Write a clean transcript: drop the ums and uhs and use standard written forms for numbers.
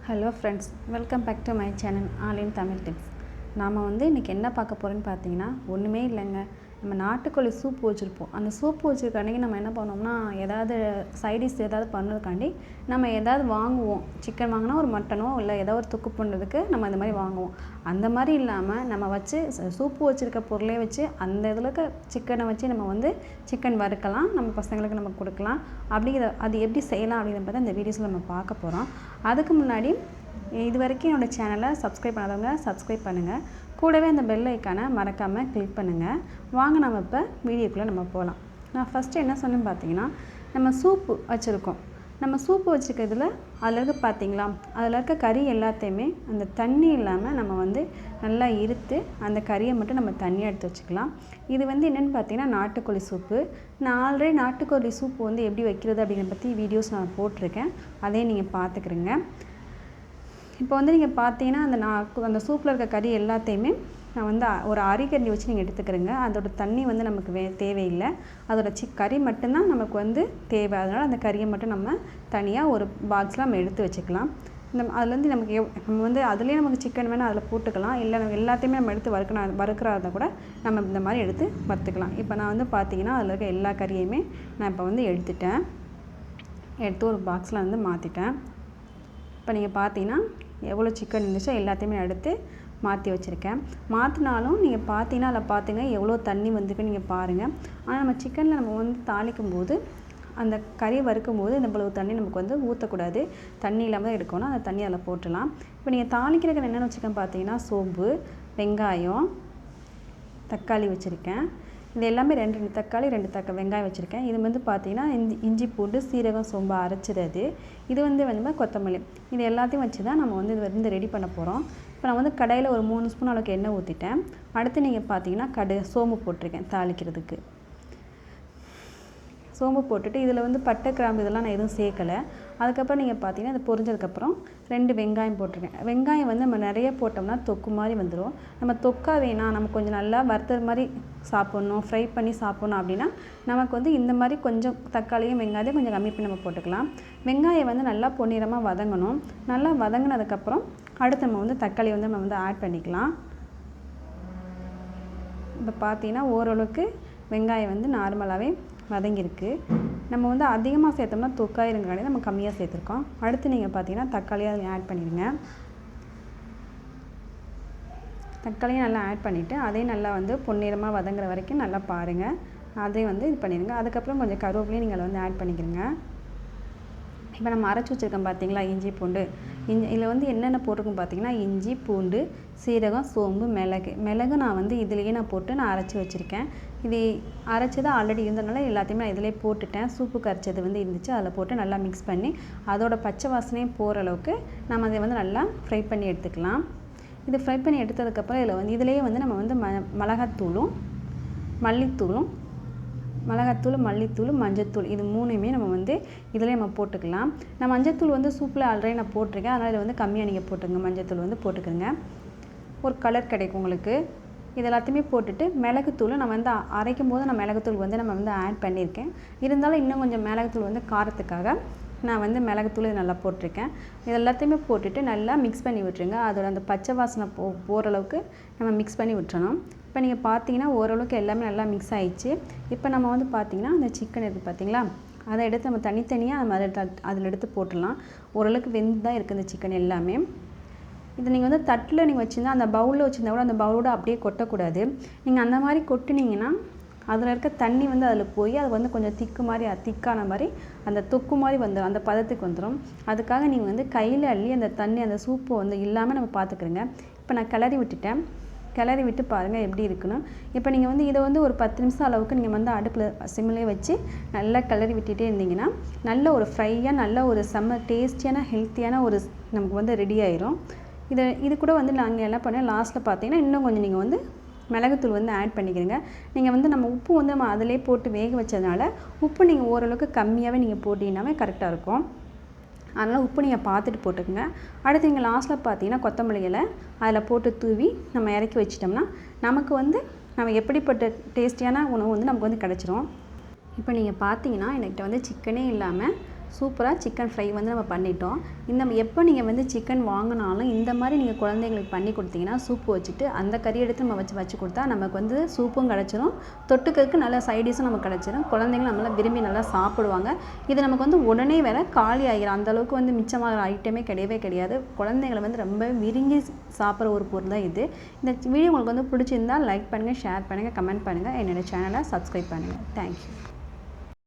Hello friends, welcome back to my channel all in Tamil tips. நாம் இன்றைக்கி என்ன பார்க்க போகிறோன்னு பார்த்தீங்கன்னா, ஒன்றுமே இல்லைங்க. நம்ம நாட்டுக்கோழி சூப் வச்சுருப்போம். அந்த சூப் வச்சுருக்காண்டி நம்ம என்ன பண்ணோம்னா, ஏதாவது சைடிஷ் ஏதாவது பண்ணுறதுக்காண்டி நம்ம ஏதாவது வாங்குவோம். சிக்கன் வாங்கினா ஒரு மட்டனோ இல்லை ஏதோ ஒரு தொக்கு பண்ணுறதுக்கு நம்ம இந்த மாதிரி வாங்குவோம். அந்த மாதிரி இல்லாமல் நம்ம வச்சு சூப்பு வச்சுருக்க பொருளே வச்சு அந்த இதில் இருக்க சிக்கனை வச்சு நம்ம சிக்கன் வறுக்கலாம், நம்ம பசங்களுக்கு நம்ம கொடுக்கலாம். அது எப்படி செய்யலாம் அப்படிங்கிறத பற்றி இந்த வீடியோஸில் நம்ம பார்க்க போகிறோம். அதுக்கு முன்னாடி இது வரைக்கும் என்னோடய சேனலை சப்ஸ்கிரைப் பண்ணாதவங்க சப்ஸ்கிரைப் பண்ணுங்கள். கூடவே அந்த பெல் ஐக்கானை மறக்காமல் கிளிக் பண்ணுங்கள். வாங்க நம்ம இப்போ வீடியோக்குள்ளே நம்ம போகலாம். நான் ஃபஸ்ட்டு என்ன சொன்னேன்னு பார்த்தீங்கன்னா, நம்ம சூப்பு வச்சுருக்கோம். நம்ம சூப்பு வச்சுருக்கிறதுல அதில் இருக்க பார்த்தீங்களா, அதில் இருக்க கறி எல்லாத்தையுமே அந்த தண்ணி இல்லாமல் நம்ம நல்லா இருத்து அந்த கறியை மட்டும் நம்ம தண்ணியாக எடுத்து வச்சுக்கலாம். இது என்னென்னு பார்த்தீங்கன்னா நாட்டுக்கோழி சூப்பு. நான் ஆல்ரெடி நாட்டுக்கோழி சூப்பு எப்படி வைக்கிறது அப்படிங்கிறத பற்றி வீடியோஸ் நான் போட்டிருக்கேன். அதையும் நீங்கள் பார்த்துக்கிறீங்க. இப்போ நீங்கள் பார்த்தீங்கன்னா அந்த சூப்பில் இருக்க கறி எல்லாத்தையுமே நான் ஒரு அரிக்கரண்டி வச்சு நீங்கள் எடுத்துக்கிறேங்க. அதோட தண்ணி நமக்கு தேவையில்லை. அதோட கறி மட்டும்தான் நமக்கு தேவை. அதனால் அந்த கறியை மட்டும் நம்ம தனியாக ஒரு பாக்ஸில் நம்ம எடுத்து வச்சுக்கலாம். அதுலேருந்து நமக்கு நம்ம அதுலேயே நமக்கு சிக்கன் வேணால் அதில் போட்டுக்கலாம். இல்லை நம்ம எல்லாத்தையுமே நம்ம எடுத்து வறுக்கிறதா கூட நம்ம இந்த மாதிரி எடுத்து வறுத்துக்கலாம். இப்போ நான் பார்த்தீங்கன்னா அதில் இருக்க எல்லா கறியுமே நான் இப்போ எடுத்துட்டேன். எடுத்து ஒரு பாக்ஸில் மாற்றிட்டேன். இப்போ நீங்கள் பார்த்தீங்கன்னா எவ்வளோ சிக்கன் இருந்துச்சோ எல்லாத்தையுமே எடுத்து மாற்றி வச்சுருக்கேன். மாற்றினாலும் நீங்கள் பார்த்தீங்கன்னா அதில் பார்த்துங்க எவ்வளோ தண்ணி வந்திருக்குன்னு நீங்கள் பாருங்கள். ஆனால் நம்ம சிக்கனில் நம்ம தாளிக்கும் போது அந்த கறி வறுக்கும் போது இந்த இவ்வளவு தண்ணி நமக்கு ஊற்றக்கூடாது. தண்ணி இல்லாமல் தான் எடுக்கணும். அந்த தண்ணி அதில் போட்டுடலாம். இப்போ நீங்கள் தாளிக்கிறதுக்கு என்னென்ன வச்சுருக்கேன் பார்த்தீங்கன்னா, சோம்பு, வெங்காயம், தக்காளி வச்சுருக்கேன். இது எல்லாமே 2 தக்காளி 2 வெங்காயம் வச்சுருக்கேன். இது பார்த்தீங்கன்னா இஞ்சி பூண்டு சீரகம் சோம்பு அரைச்சிறது. இது கொத்தமல்லி. இது எல்லாத்தையும் வச்சு தான் நம்ம இது ரெடி பண்ண போகிறோம். இப்போ நான் கடாயில் ஒரு 3 ஸ்பூன் அளவுக்கு எண்ணெய் ஊற்றிட்டேன். அடுத்து நீங்கள் பார்த்தீங்கன்னா சோம்பு போட்டிருக்கேன் தாளிக்கிறதுக்கு. சோம்பு போட்டுட்டு இதில் பட்டை கிராம்பு இதெல்லாம் நான் எதுவும் சேர்க்கலை. அதுக்கப்புறம் நீங்கள் பார்த்தீங்கன்னா இது பொரிஞ்சதுக்கப்புறம் 2 வெங்காயம் போட்டிருக்கேன். வெங்காயம் நம்ம நிறைய போட்டோம்னா தொக்கு மாதிரி வந்துடும். நம்ம தொக்கா வேணாம், நம்ம கொஞ்சம் நல்லா வறுத்தது மாதிரி சாப்பிட்ணும், ஃப்ரை பண்ணி சாப்பிட்ணும் அப்படின்னா நமக்கு இந்த மாதிரி கொஞ்சம் தக்காளியும் வெங்காயத்தையும் கொஞ்சம் கம்மி பண்ணி நம்ம போட்டுக்கலாம். வெங்காயம் நல்லா பொன்னிறமாக வதங்கணும். நல்லா வதங்கினதுக்கப்புறம் அடுத்து நம்ம தக்காளி நம்ம ஆட் பண்ணிக்கலாம். இப்போ பார்த்தீங்கன்னா ஓரளவுக்கு வெங்காயம் நார்மலாகவே வதங்கியிருக்கு. நம்ம அதிகமாக சேர்த்தோம்னா தொக்காயிருங்காட்டி நம்ம கம்மியாக சேர்த்துருக்கோம். அடுத்து நீங்கள் பார்த்தீங்கன்னா தக்காளியை அதில் ஆட் பண்ணிடுங்க. தக்காளியும் நல்லா ஆட் பண்ணிவிட்டு அதையும் நல்லா பொன்னிறமாக வதங்குற வரைக்கும் நல்லா பாருங்கள். அதையும் இது பண்ணிடுங்க. அதுக்கப்புறம் கொஞ்சம் கருவேப்பிலையும் நீங்கள் அதில் ஆட் பண்ணிக்கிறங்க. இப்போ நம்ம அரைச்சி வச்சுருக்கோம் பார்த்தீங்களா இஞ்சி பூண்டு. இதில் என்னென்ன போட்டிருக்கும் பார்த்தீங்கன்னா, இஞ்சி பூண்டு சீரகம் சோம்பு மிளகு நான் இதுலேயே போட்டு நான் அரைச்சி வச்சுருக்கேன். இது அரைச்சது ஆல்ரெடி இருந்ததுனால எல்லாத்தையுமே நான் இதிலே போட்டுட்டேன். சூப்பு கரைச்சது இருந்துச்சு, அதில் போட்டு நல்லா மிக்ஸ் பண்ணி அதோட பச்சை வாசனையும் போகிற அளவுக்கு நம்ம அதை நல்லா ஃப்ரை பண்ணி எடுத்துக்கலாம். இது ஃப்ரை பண்ணி எடுத்ததுக்கப்புறம் இதிலேயே நம்ம மிளகாத்தூளும் மல்லித்தூள் மஞ்சத்தூள் இது 3மே நம்ம இதில் நம்ம போட்டுக்கலாம். நான் மஞ்சத்தூள் சூப்பில் ஆல்ரெடி நான் போட்டிருக்கேன். அதனால் இது கம்மியாக நீங்கள் போட்டுங்க. மஞ்சத்தூள் போட்டுக்கோங்க. ஒரு கலர் கிடைக்கும் உங்களுக்கு. இது எல்லாத்தையுமே போட்டுட்டு மிளகுத்தூள் நான் அரைக்கும் போது நான் மிளகுத்தூள் நம்ம ஆட் பண்ணியிருக்கேன். இருந்தாலும் இன்னும் கொஞ்சம் மிளகுத்தூள் காரத்துக்காக நான் மிளகுத்தூள் இது நல்லா போட்டிருக்கேன். இது எல்லாத்தையுமே போட்டுட்டு நல்லா மிக்ஸ் பண்ணி விட்டுருங்க. அதோட அந்த பச்சை வாசனை போகிற அளவுக்கு நம்ம மிக்ஸ் பண்ணி விட்டுறணும். இப்போ நீங்கள் பார்த்தீங்கன்னா ஓரளவுக்கு எல்லாமே நல்லா மிக்ஸ் ஆகிடுச்சு. இப்போ நம்ம பார்த்தீங்கன்னா அந்த சிக்கன் இருக்குது பார்த்தீங்களா, அதை எடுத்து நம்ம தனித்தனியாக நம்ம அதில் எடுத்து போட்டுடலாம். ஓரளவுக்கு வெந்து தான் இருக்குது இந்த சிக்கன் எல்லாமே. இதை நீங்கள் தட்டில் நீங்கள் வச்சுருந்தா அந்த பவுலில் வச்சுருந்தா கூட அந்த பவுலோட அப்படியே கொட்டக்கூடாது. நீங்கள் அந்த மாதிரி கொட்டினீங்கன்னா அதில் இருக்க தண்ணி அதில் போய் அது கொஞ்சம் திக்கான மாதிரி அந்த தொக்கு மாதிரி வந்துடும், அந்த பதத்துக்கு வந்துடும். அதுக்காக நீங்கள் கையில் அள்ளி அந்த தண்ணி அந்த சூப்பு இல்லாமல் நம்ம பார்த்துக்கிறோங்க. இப்போ நான் கிளறி விட்டு பாருங்கள் எப்படி இருக்குன்னு. இப்போ நீங்கள் இதை ஒரு 10 நிமிஷம் அளவுக்கு நீங்கள் அடுப்பில் சிம்மிலே வச்சு நல்லா கிளறி விட்டுட்டே இருந்தீங்கன்னா நல்ல ஒரு ஃப்ரையாக நல்ல ஒரு செம்ம டேஸ்டியான ஹெல்த்தியான ஒரு நமக்கு ரெடி ஆயிரும். இது கூட நாங்கள் என்ன பண்ணேன் லாஸ்ட்டில் பார்த்தீங்கன்னா இன்னும் கொஞ்சம் நீங்கள் மிளகுத்தூள் ஆட் பண்ணிக்கிறீங்க. நீங்கள் நம்ம உப்பு நம்ம அதிலே போட்டு வேக வச்சதுனால உப்பு நீங்கள் ஓரளவுக்கு கம்மியாகவே நீங்கள் போட்டிங்கன்னாவே கரெக்டாக இருக்கும். அதனால் உப்பு நீங்கள் பார்த்துட்டு போட்டுக்கோங்க. அடுத்து நீங்கள் லாஸ்ட்டில் பார்த்தீங்கன்னா கொத்தமல்லி இலை அதில் போட்டு தூவி நம்ம இறக்கி வச்சிட்டோம்னா நமக்கு நம்ம எப்படிப்பட்ட டேஸ்டியான உணவு நமக்கு கிடச்சிரும். இப்போ நீங்கள் பார்த்தீங்கன்னா என்கிட்ட சிக்கனே இல்லாமல் சூப்பராக சிக்கன் ஃப்ரை வந்து நம்ம பண்ணிட்டோம். எப்போ நீங்கள் வந்து சிக்கன் வாங்கினாலும் இந்த மாதிரி நீங்கள் குழந்தைங்களுக்கு பண்ணி கொடுத்தீங்கன்னா சூப்பு வச்சுட்டு அந்த கறி எடுத்து நம்ம வச்சு கொடுத்தா நமக்கு வந்து சூப்பும் கிடச்சிரும், தொட்டுக்கிறதுக்கு நல்ல சைடிஷும் நமக்கு கிடச்சிரும். குழந்தைங்களும் நம்மள விரும்பி நல்லா சாப்பிடுவாங்க. இது நமக்கு வந்து உடனே வேற காலி ஆகிரும். அந்தளவுக்கு வந்து மிச்சமாகிற ஐட்டமே கிடையவே கிடையாது. குழந்தைங்களை வந்து ரொம்ப விரும்பி சாப்பிட்ற ஒரு பொருள் தான் இது. இந்த வீடியோ உங்களுக்கு வந்து பிடிச்சிருந்தால் லைக் பண்ணுங்கள், ஷேர் பண்ணுங்கள், கமெண்ட் பண்ணுங்கள். என்னோடய சேனலை சப்ஸ்கிரைப் பண்ணுங்கள். தேங்க்யூ.